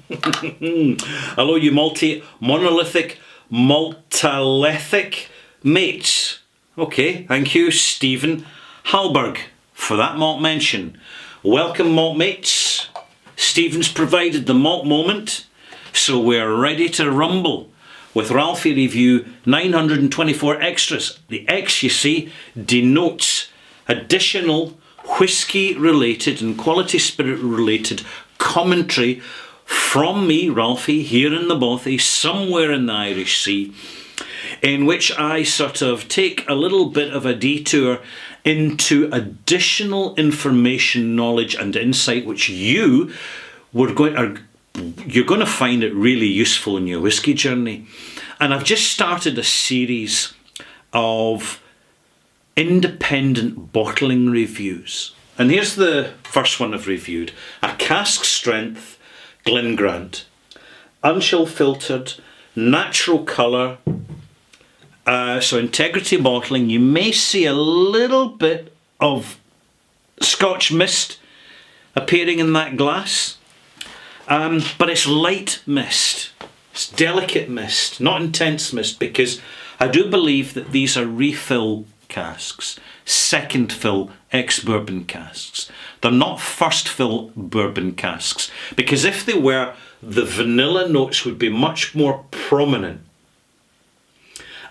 Hello, you monolithic, multilithic mates. Okay, thank you, Stephen Halberg, for that malt mention. Welcome, malt mates. Stephen's provided the malt moment, so we're ready to rumble with Ralphie Review 924 Extras. The X, you see, denotes additional whisky-related and quality spirit-related commentary from me, Ralphie, here in the bothy, somewhere in the Irish Sea, in which I sort of take a little bit of a detour into additional information, knowledge and insight, which you're going to find it really useful in your whisky journey. And I've just started a series of independent bottling reviews. And here's the first one I've reviewed. A cask strength Glen Grant. Unchill filtered, natural colour. So integrity bottling. You may see a little bit of Scotch mist appearing in that glass. But it's light mist. It's delicate mist, not intense mist, because I do believe that these are refill casks, second fill ex-bourbon casks. They're not first fill bourbon casks, because if they were, the vanilla notes would be much more prominent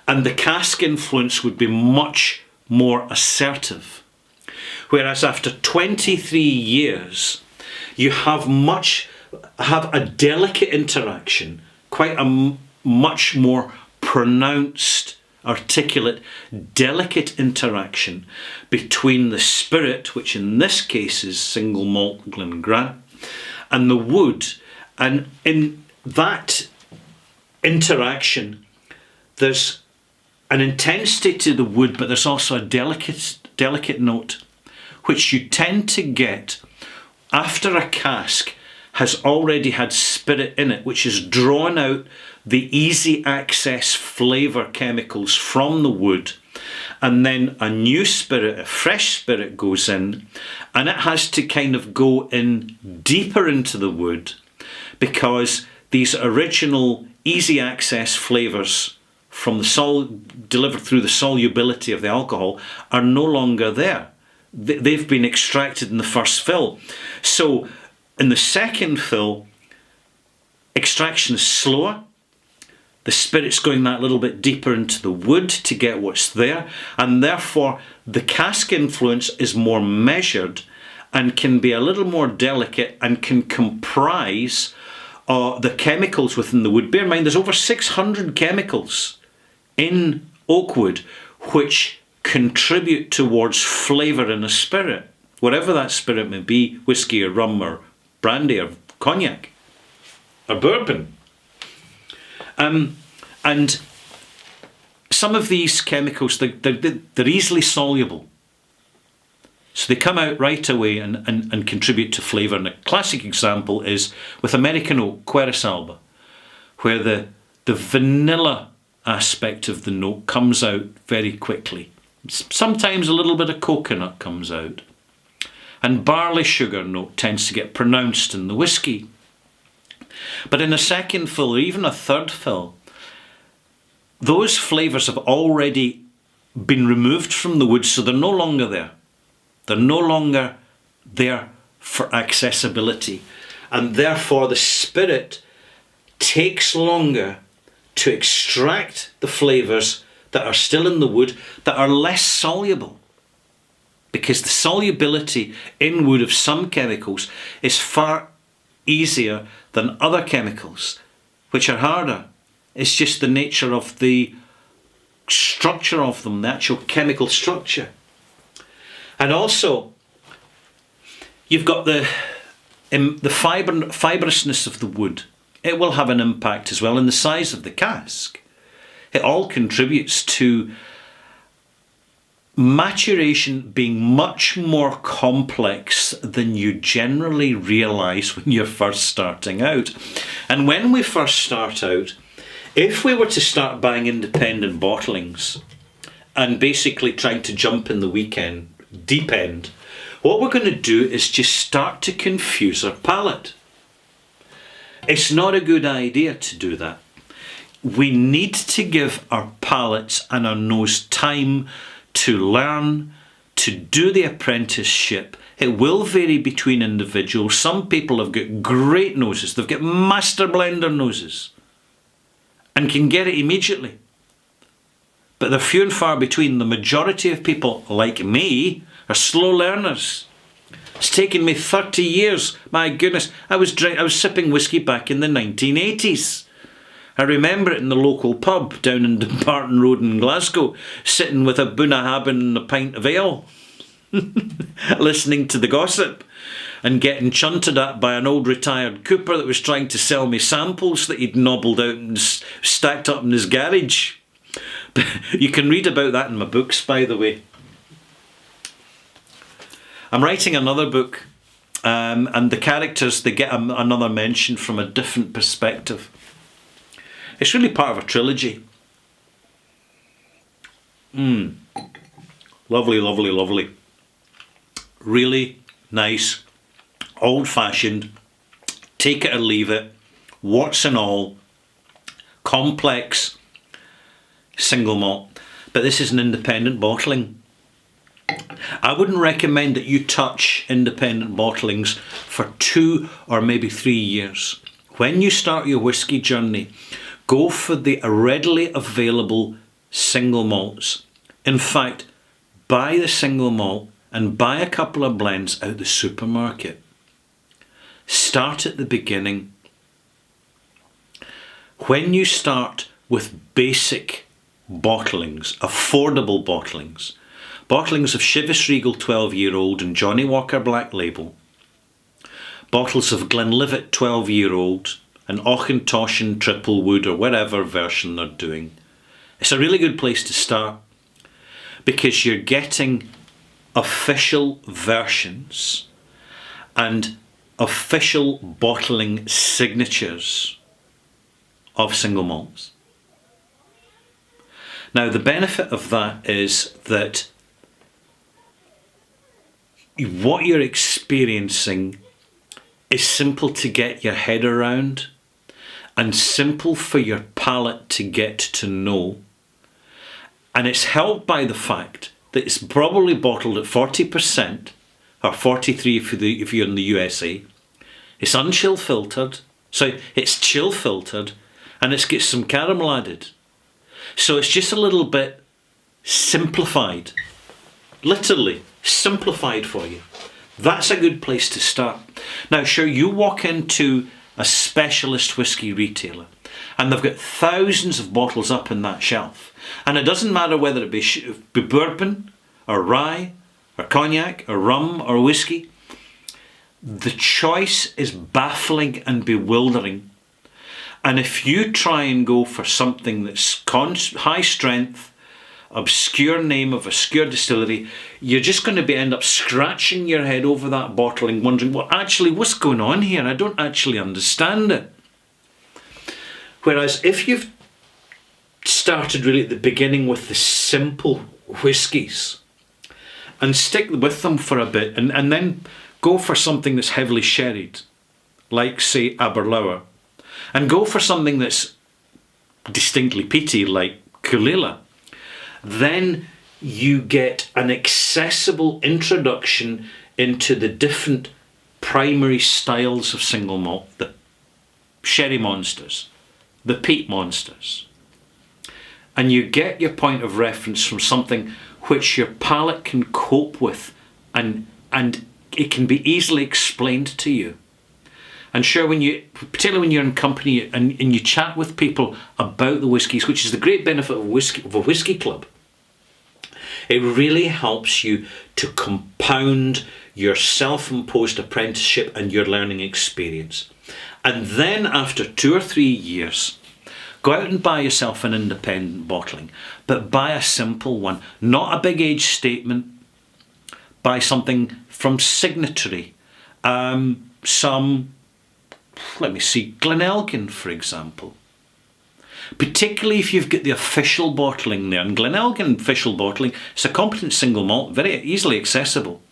and the cask influence would be much more assertive. Whereas after 23 years, you have a delicate interaction, quite a much more pronounced, articulate, delicate interaction between the spirit, which in this case is single malt Glen Grant, and the wood. And in that interaction, there's an intensity to the wood, but there's also a delicate note, which you tend to get after a cask has already had spirit in it, which has drawn out the easy access flavour chemicals from the wood, and then a new spirit, a fresh spirit goes in, and it has to kind of go in deeper into the wood, because these original easy access flavours from the delivered through the solubility of the alcohol are no longer there. They've been extracted in the first fill. So in the second fill, extraction is slower. The spirit's going that little bit deeper into the wood to get what's there, and therefore the cask influence is more measured and can be a little more delicate and can comprise the chemicals within the wood. Bear in mind, there's over 600 chemicals in oak wood which contribute towards flavour in a spirit, whatever that spirit may be, whiskey or rum or brandy or cognac or bourbon. And some of these chemicals, they're easily soluble. So they come out right away and contribute to flavour. And a classic example is with American oak, Quercus alba, where the vanilla aspect of the note comes out very quickly. Sometimes a little bit of coconut comes out. And barley sugar note tends to get pronounced in the whisky. But in a second fill or even a third fill, those flavours have already been removed from the wood, so they're no longer there. They're no longer there for accessibility. And therefore the spirit takes longer to extract the flavours that are still in the wood that are less soluble. Because the solubility in wood of some chemicals is far easier than other chemicals, which are harder. It's just the nature of the structure of them, the actual chemical structure. And also, you've got the fibrousness of the wood. It will have an impact as well in the size of the cask. It all contributes to maturation being much more complex than you generally realise when you're first starting out. And when we first start out, if we were to start buying independent bottlings and basically trying to jump in the deep end, what we're going to do is just start to confuse our palate. It's not a good idea to do that. We need to give our palates and our nose time to learn, to do the apprenticeship. It will vary between individuals. Some people have got great noses. They've got master blender noses and can get it immediately. But they're few and far between. The majority of people, like me, are slow learners. It's taken me 30 years. My goodness, I was sipping whiskey back in the 1980s. I remember it in the local pub down in Dumbarton Road in Glasgow, sitting with a Bunnahabhain and a pint of ale, listening to the gossip and getting chunted at by an old retired cooper that was trying to sell me samples that he'd nobbled out and stacked up in his garage. You can read about that in my books, by the way. I'm writing another book, and the characters, they get another mention from a different perspective. It's really part of a trilogy. Lovely, lovely, lovely. Really nice, old-fashioned, take it or leave it, warts and all, complex single malt. But this is an independent bottling. I wouldn't recommend that you touch independent bottlings for 2 or maybe 3 years. When you start your whisky journey, go for the readily available single malts. In fact, buy the single malt and buy a couple of blends out the supermarket. Start at the beginning. When you start with basic bottlings, affordable bottlings of Chivas Regal 12-year-old and Johnnie Walker Black Label, bottles of Glenlivet 12-year-old, and Auchentoshan Triple Wood or whatever version they're doing. It's a really good place to start because you're getting official versions and official bottling signatures of single malts. Now, the benefit of that is that what you're experiencing is simple to get your head around and simple for your palate to get to know. And it's helped by the fact that it's probably bottled at 40% or 43% if you're in the USA. It's unchill filtered, so it's chill filtered, and it's got some caramel added. So it's just a little bit simplified, literally simplified for you. That's a good place to start. Now, sure, you walk into a specialist whisky retailer and they've got thousands of bottles up in that shelf. And it doesn't matter whether it be bourbon or rye or cognac or rum or whisky. The choice is baffling and bewildering. And if you try and go for something that's high strength, obscure name of obscure distillery, you're just going to end up scratching your head over that bottle and wondering, well, actually, what's going on here? I don't actually understand it. Whereas if you've started really at the beginning with the simple whiskies and stick with them for a bit and then go for something that's heavily sherried, like, say, Aberlour, and go for something that's distinctly peaty, like Caol Ila, then you get an accessible introduction into the different primary styles of single malt, the sherry monsters, the peat monsters. And you get your point of reference from something which your palate can cope with and it can be easily explained to you. And sure, particularly when you're in company and you chat with people about the whiskies, which is the great benefit of a whisky club, it really helps you to compound your self-imposed apprenticeship and your learning experience. And then after 2 or 3 years, go out and buy yourself an independent bottling, but buy a simple one, not a big age statement. Buy something from Signatory, Glenelgin, for example. Particularly if you've got the official bottling there. And Glenelgin official bottling, it's a competent single malt, very easily accessible.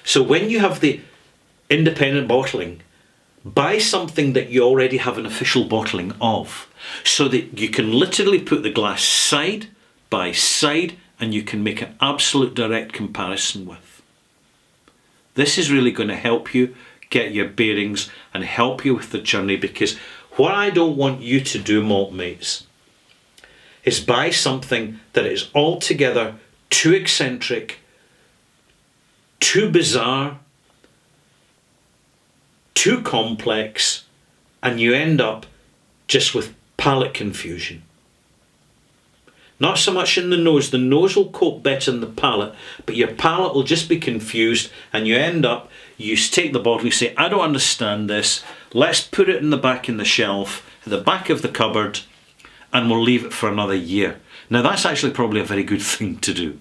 So when you have the independent bottling, buy something that you already have an official bottling of, so that you can literally put the glass side by side and you can make an absolute direct comparison with. This is really going to help you get your bearings and help you with the journey, because what I don't want you to do, malt mates, is buy something that is altogether too eccentric, too bizarre, too complex, and you end up just with palate confusion. Not so much in the nose will cope better than the palate, but your palate will just be confused, and you end up, you take the bottle, you say, I don't understand this, let's put it in the back in the shelf, at the back of the cupboard, and we'll leave it for another year. Now that's actually probably a very good thing to do.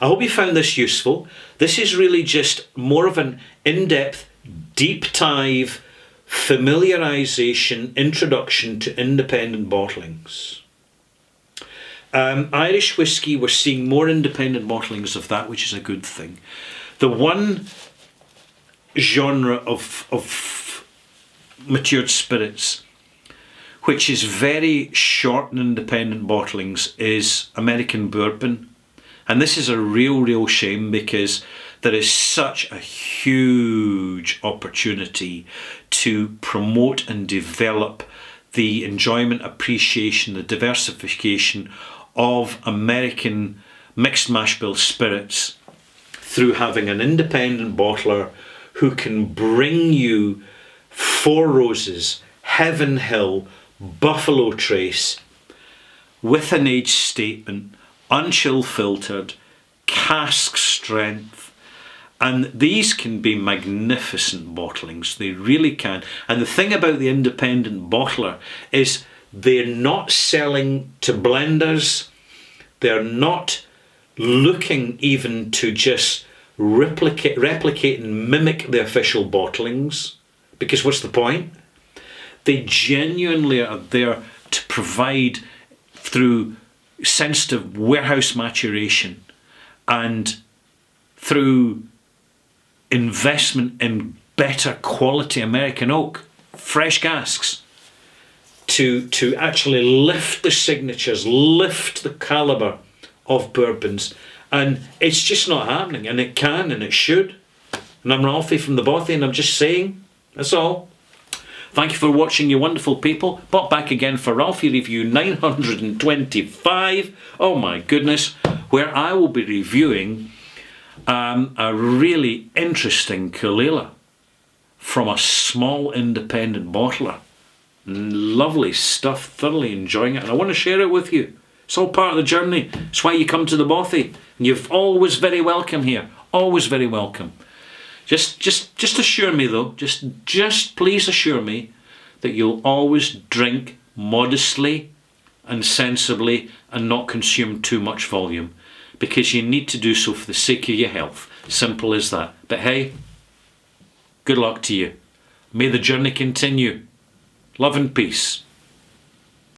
I hope you found this useful. This is really just more of an in-depth, deep dive, familiarisation, introduction to independent bottlings. Irish whiskey, we're seeing more independent bottlings of that, which is a good thing. The one genre of matured spirits which is very short and independent bottlings is American bourbon. And this is a real shame, because there is such a huge opportunity to promote and develop the enjoyment, appreciation, the diversification of American mixed mash bill spirits through having an independent bottler who can bring you Four Roses, Heaven Hill, Buffalo Trace with an age statement, unchill filtered, cask strength, and these can be magnificent bottlings. They really can. And the thing about the independent bottler is they're not selling to blenders. They're not looking even to just replicate and mimic the official bottlings, because what's the point? They genuinely are there to provide, through sensitive warehouse maturation and through investment in better quality American oak, fresh casks, to actually lift the signatures, lift the calibre of bourbons. And it's just not happening, and it can and it should. And I'm Ralphie from the Bothy, and I'm just saying, that's all. Thank you for watching, you wonderful people. Pop back again for Ralphie Review 925. Oh my goodness, where I will be reviewing a really interesting Caol Ila from a small independent bottler. Lovely stuff, thoroughly enjoying it, and I want to share it with you. It's all part of the journey. It's why you come to the Bothy, and you're always very welcome here. Always very welcome. Just assure me though, just please assure me that you'll always drink modestly and sensibly and not consume too much volume, because you need to do so for the sake of your health. Simple as that. But hey, good luck to you. May the journey continue. Love and peace.